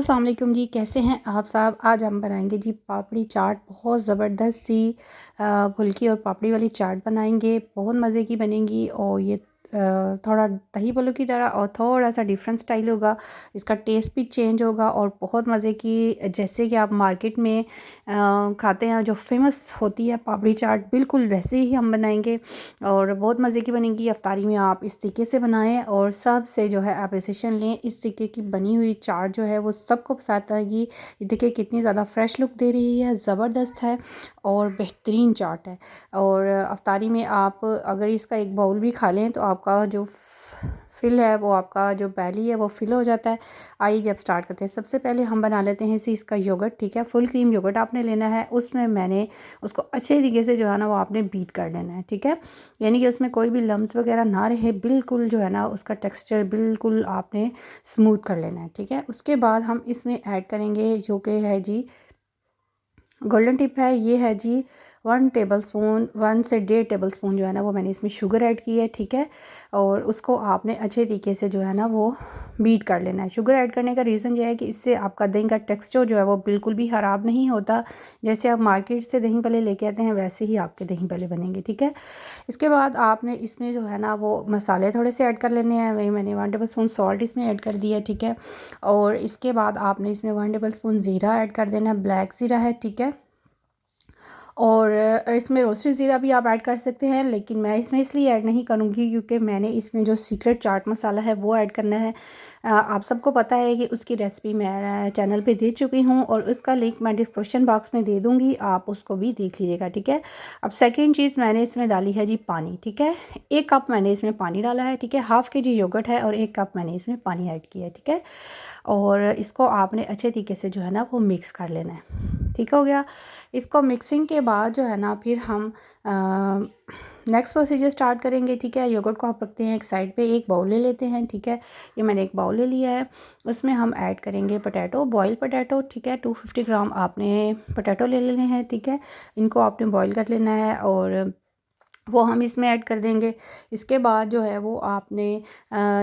अस्सलाम वालेकुम जी, कैसे हैं आप साहब। आज हम बनाएंगे जी पापड़ी चाट। बहुत ज़बरदस्त सी फुल्की और पापड़ी वाली चाट बनाएंगे। बहुत मज़े की बनेगी और ये थोड़ा दही बल्लों की तरह और थोड़ा सा डिफरेंट स्टाइल होगा। इसका टेस्ट भी चेंज होगा और बहुत मज़े की, जैसे कि आप मार्केट में खाते हैं जो फेमस होती है पापड़ी चाट, बिल्कुल वैसे ही हम बनाएंगे और बहुत मज़े की बनेगी। अफ्तारी में आप इस तरीके से बनाएं और सबसे जो है अप्रिसिएशन लें। इस तरीके की बनी हुई चाट जो है वो सबको पसंद आएगी। ये देखिए कितनी ज़्यादा फ्रेश लुक दे रही है, ज़बरदस्त है और बेहतरीन चाट है। और अफ्तारी में आप अगर इसका एक बाउल भी खा लें तो आपका जो फिल है वो, आपका जो बैली है वो फिल हो जाता है। आइए जब स्टार्ट करते हैं, सबसे पहले हम बना लेते हैं इसी इसका योगर्ट। ठीक है, फुल क्रीम योगर्ट आपने लेना है। उसमें मैंने उसको अच्छे तरीके से जो है ना वो आपने बीट कर लेना है। ठीक है, यानी कि उसमें कोई भी लम्स वगैरह ना रहे, बिल्कुल जो है ना उसका टेक्सचर बिल्कुल आपने स्मूथ कर लेना है। ठीक है, उसके बाद हम इसमें ऐड करेंगे जो कि है जी गोल्डन टिप है। ये है जी 1 टेबलस्पून, 1 से 1.5 टेबलस्पून जो है ना वो मैंने इसमें शुगर ऐड की है। ठीक है, और उसको आपने अच्छे तरीके से जो है ना वो बीट कर लेना है। शुगर ऐड करने का रीज़न ये है कि इससे आपका दही का टेक्सचर जो है वो बिल्कुल भी ख़राब नहीं होता। जैसे आप मार्केट से दही भल्ले लेके आते हैं वैसे ही आपके दही भल्ले बनेंगे। ठीक है, इसके बाद आपने इसमें जो है ना वो मसाले थोड़े से ऐड कर लेने हैं। वही मैंने 1 टेबलस्पून सॉल्ट इसमें ऐड कर दिया है। ठीक है, और इसके बाद आपने इसमें 1 टेबलस्पून ज़ीरा ऐड कर देना है, ब्लैक ज़ीरा है। ठीक है, और इसमें रोस्टेड ज़ीरा भी आप ऐड कर सकते हैं, लेकिन मैं इसमें इसलिए ऐड नहीं करूँगी क्योंकि मैंने इसमें जो सीक्रेट चाट मसाला है वो ऐड करना है। आप सबको पता है कि उसकी रेसिपी मैं चैनल पे दे चुकी हूँ और उसका लिंक मैं डिस्क्रिप्शन बॉक्स में दे दूँगी, आप उसको भी देख लीजिएगा। ठीक है, अब सेकेंड चीज़ मैंने इसमें डाली है जी पानी। ठीक है, 1 कप मैंने इसमें पानी डाला है। ठीक है, हाफ़ के जी योगर्ट है और 1 कप मैंने इसमें पानी ऐड किया है। ठीक है, और इसको आपने अच्छे तरीके से जो है ना वो मिक्स कर लेना है। ठीक हो गया, इसको मिक्सिंग के बाद जो है ना फिर हम नेक्स्ट प्रोसीजर स्टार्ट करेंगे। ठीक है, योगर्ट को आप रखते हैं एक साइड पे, एक बाउल ले लेते हैं। ठीक है, ये मैंने एक बाउल ले लिया है, उसमें हम ऐड करेंगे पोटैटो, बॉयल पोटैटो। ठीक है, 250 ग्राम आपने पोटैटो ले लेने हैं। ठीक है, इनको आपने बॉयल कर लेना है और वो हम इसमें ऐड कर देंगे। इसके बाद जो है वो आपने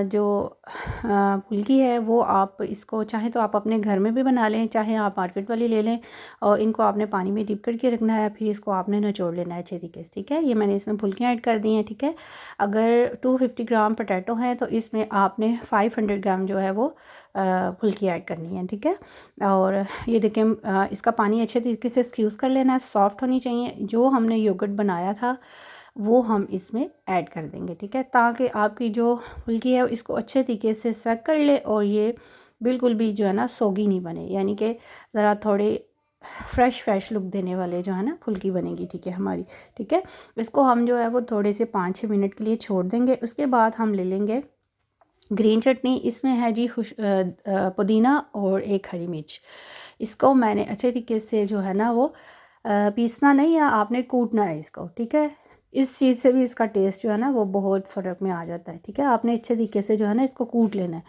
जो फुल्की है वो आप इसको चाहें तो आप अपने घर में भी बना लें, चाहे आप मार्केट वाली ले लें, और इनको आपने पानी में डिप करके रखना है, फिर इसको आपने निचोड़ लेना है अच्छे तरीके से। ठीक है, ये मैंने इसमें फुल्कियाँ ऐड कर दी हैं। ठीक है, अगर 250 ग्राम पोटैटो है तो इसमें आपने 500 ग्राम जो है वो फुल्की ऐड करनी है। ठीक है, और ये देखें इसका पानी अच्छे तरीके से स्क्यूज़ कर लेना है, सॉफ्ट होनी चाहिए। जो हमने योगर्ट बनाया था वो हम इसमें ऐड कर देंगे। ठीक है, ताकि आपकी जो फुल्की है इसको अच्छे तरीके से सेक कर ले और ये बिल्कुल भी जो है ना सोगी नहीं बने, यानी कि ज़रा थोड़े फ्रेश लुक देने वाले जो है ना फुल्की बनेगी। ठीक है हमारी। ठीक है, इसको हम जो है वो थोड़े से 5-6 मिनट के लिए छोड़ देंगे। उसके बाद हम ले लेंगे ग्रीन चटनी। इसमें है जी पुदीना और एक हरी मिर्च। इसको मैंने अच्छे तरीके से जो है ना वो पीसना नहीं है, आपने कूटना है इसको। ठीक है, इस चीज़ से भी इसका टेस्ट जो है ना वो बहुत फ़र्क में आ जाता है। ठीक है, आपने अच्छे तरीके से जो है ना इसको कूट लेना है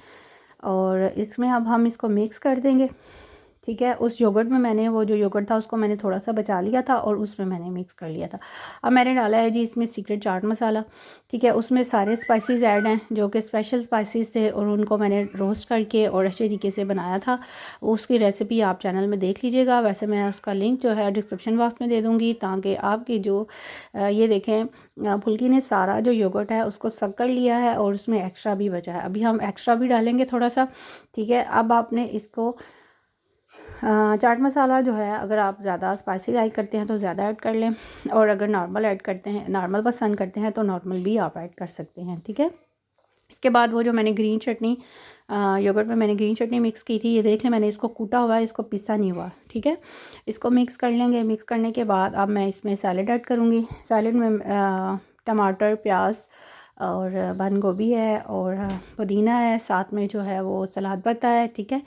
और इसमें अब हम इसको मिक्स कर देंगे। ठीक है, उस योगर्ट में मैंने वो जो योगर्ट था उसको मैंने थोड़ा सा बचा लिया था और उसमें मैंने मिक्स कर लिया था। अब मैंने डाला है जी इसमें सीक्रेट चाट मसाला। ठीक है, उसमें सारे स्पाइसेस ऐड हैं जो कि स्पेशल स्पाइसेस थे और उनको मैंने रोस्ट करके और अच्छे तरीके से बनाया था। उसकी रेसिपी आप चैनल में देख लीजिएगा, वैसे मैं उसका लिंक जो है डिस्क्रिप्शन बॉक्स में दे दूँगी, ताकि आपकी जो ये देखें फुल्की ने सारा जो योगर्ट है उसको सक कर लिया है और उसमें एक्स्ट्रा भी बचा है। अभी हम एक्स्ट्रा भी डालेंगे थोड़ा सा। ठीक है, अब आपने इसको चाट मसाला जो है अगर आप ज़्यादा स्पाइसी लाइक करते हैं तो ज़्यादा ऐड कर लें, और अगर नॉर्मल ऐड करते हैं, नॉर्मल पसंद करते हैं तो नॉर्मल भी आप ऐड कर सकते हैं। ठीक है, इसके बाद वो जो मैंने ग्रीन चटनी योगर्ट में मैंने ग्रीन चटनी मिक्स की थी, ये देख लें मैंने इसको कूटा हुआ है, इसको पिसा नहीं हुआ। ठीक है, इसको मिक्स कर लेंगे। मिक्स करने के बाद अब मैं इसमें सैलेड ऐड करूँगी। सैलेड में टमाटर, प्याज और बंद गोभी है और पुदीना है, साथ में जो है वो सलाद पत्ता है। ठीक है,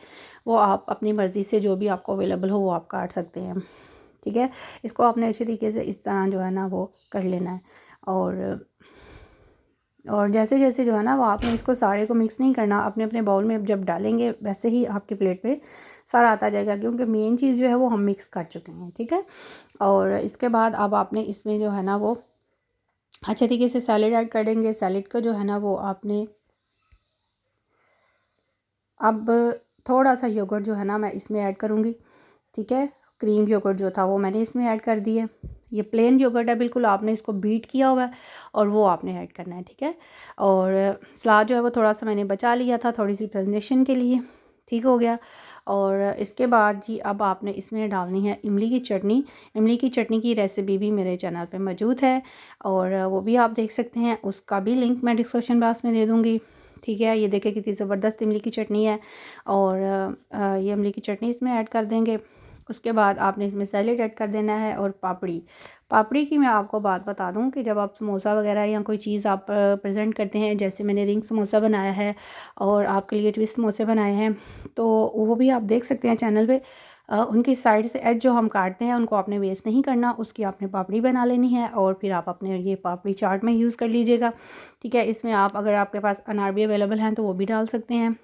वो आप अपनी मर्ज़ी से जो भी आपको अवेलेबल हो वो आप काट सकते हैं। ठीक है, इसको आपने अच्छे तरीके से इस तरह जो है ना वो कर लेना है और जैसे जैसे जो है ना वो आपने इसको सारे को मिक्स नहीं करना, अपने अपने बाउल में जब डालेंगे वैसे ही आपके प्लेट पे सारा आता जाएगा, क्योंकि मेन चीज़ जो है वो हम मिक्स कर चुके हैं। ठीक है, और इसके बाद अब आपने इसमें जो है ना वो अच्छे तरीके से सैलेड ऐड कर देंगे। सैलेड का जो है ना वो आपने अब थोड़ा सा योगर्ट जो है ना मैं इसमें ऐड करूँगी, ठीक है। क्रीम योगर्ट जो था वो मैंने इसमें ऐड कर दिया। ये प्लेन योगर्ट है बिल्कुल, आपने इसको बीट किया हुआ है और वो आपने ऐड करना है, ठीक है। और फ्लावर जो है वो थोड़ा सा मैंने बचा लिया था थोड़ी सी प्रेजेंटेशन के लिए, ठीक हो गया। और इसके बाद जी अब आपने इसमें डालनी है इमली की चटनी। इमली की चटनी की रेसिपी भी मेरे चैनल पे मौजूद है और वो भी आप देख सकते हैं, उसका भी लिंक मैं डिस्क्रिप्शन बॉक्स में दे दूँगी, ठीक है। ये देखें कितनी ज़बरदस्त इमली की चटनी है। और ये इमली की चटनी इसमें ऐड कर देंगे। उसके बाद आपने इसमें सैलेड ऐड कर देना है और पापड़ी। पापड़ी की मैं आपको बात बता दूं कि जब आप समोसा वगैरह या कोई चीज़ आप प्रेजेंट करते हैं, जैसे मैंने रिंग समोसा बनाया है और आपके लिए ट्विस्ट समोसे बनाए हैं, तो वो भी आप देख सकते हैं चैनल पे। उनकी साइड से एज जो हम काटते हैं उनको आपने वेस्ट नहीं करना, उसकी आपने पापड़ी बना लेनी है और फिर आप अपने ये पापड़ी चाट में यूज़ कर लीजिएगा, ठीक है। इसमें आप अगर आपके पास अनार भी अवेलेबल हैं तो वो भी डाल सकते हैं,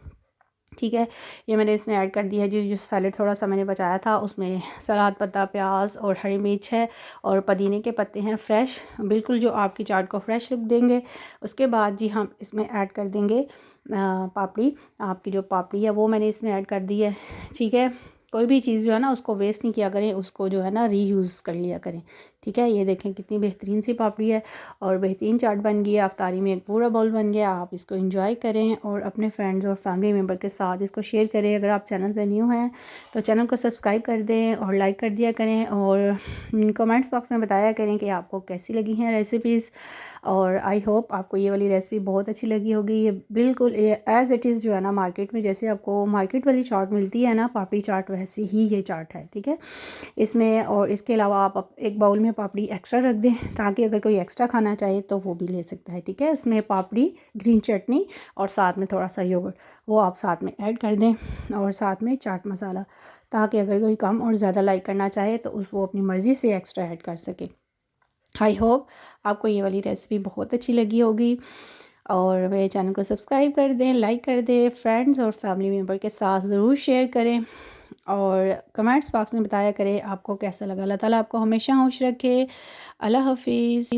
ठीक है। ये मैंने इसमें ऐड कर दिया है जी। जो सैलेड थोड़ा सा मैंने बचाया था उसमें सलाद पत्ता, प्याज और हरी मिर्च है और पुदीने के पत्ते हैं फ्रेश, बिल्कुल जो आपकी चाट को फ्रेश लुक देंगे। उसके बाद जी हम इसमें ऐड कर देंगे पापड़ी। आपकी जो पापड़ी है वो मैंने इसमें ऐड कर दी है, ठीक है। कोई भी चीज़ जो है ना उसको वेस्ट नहीं किया करें, उसको जो है ना रीयूज़ कर लिया करें, ठीक है। ये देखें कितनी बेहतरीन सी पापड़ी है और बेहतरीन चाट बन गई है। अफ्तारी में एक पूरा बाउल बन गया। आप इसको एंजॉय करें और अपने फ्रेंड्स और फैमिली मेम्बर के साथ इसको शेयर करें। अगर आप चैनल पे न्यू हैं तो चैनल को सब्सक्राइब कर दें और लाइक कर दिया करें और कमेंट्स बॉक्स में बताया करें कि आपको कैसी लगी हैं रेसिपीज़। और आई होप आपको ये वाली रेसिपी बहुत अच्छी लगी होगी। ये बिल्कुल एज़ इट इज़ जो है ना मार्केट में जैसे आपको मार्केट वाली चाट मिलती है ना पापड़ी चाट, वैसी ही ये चाट है, ठीक है। इसमें और इसके अलावा आप एक बाउल में पापड़ी एक्स्ट्रा रख दें ताकि अगर कोई एक्स्ट्रा खाना चाहे तो वो भी ले सकता है, ठीक है। इसमें पापड़ी, ग्रीन चटनी और साथ में थोड़ा सा योगर्ट वो आप साथ में ऐड कर दें और साथ में चाट मसाला, ताकि अगर कोई कम और ज़्यादा लाइक करना चाहे तो वो अपनी मर्ज़ी से एक्स्ट्रा ऐड कर सके। आई होप आपको ये वाली रेसिपी बहुत अच्छी लगी होगी और मेरे चैनल को सब्सक्राइब कर दें, लाइक कर दें, फ्रेंड्स और फैमिली मेम्बर के साथ ज़रूर शेयर करें और कमेंट्स बॉक्स में बताया करें आपको कैसा लगा। अल्लाह ताला आपको हमेशा खुश रखे। अल्लाह हाफिज़।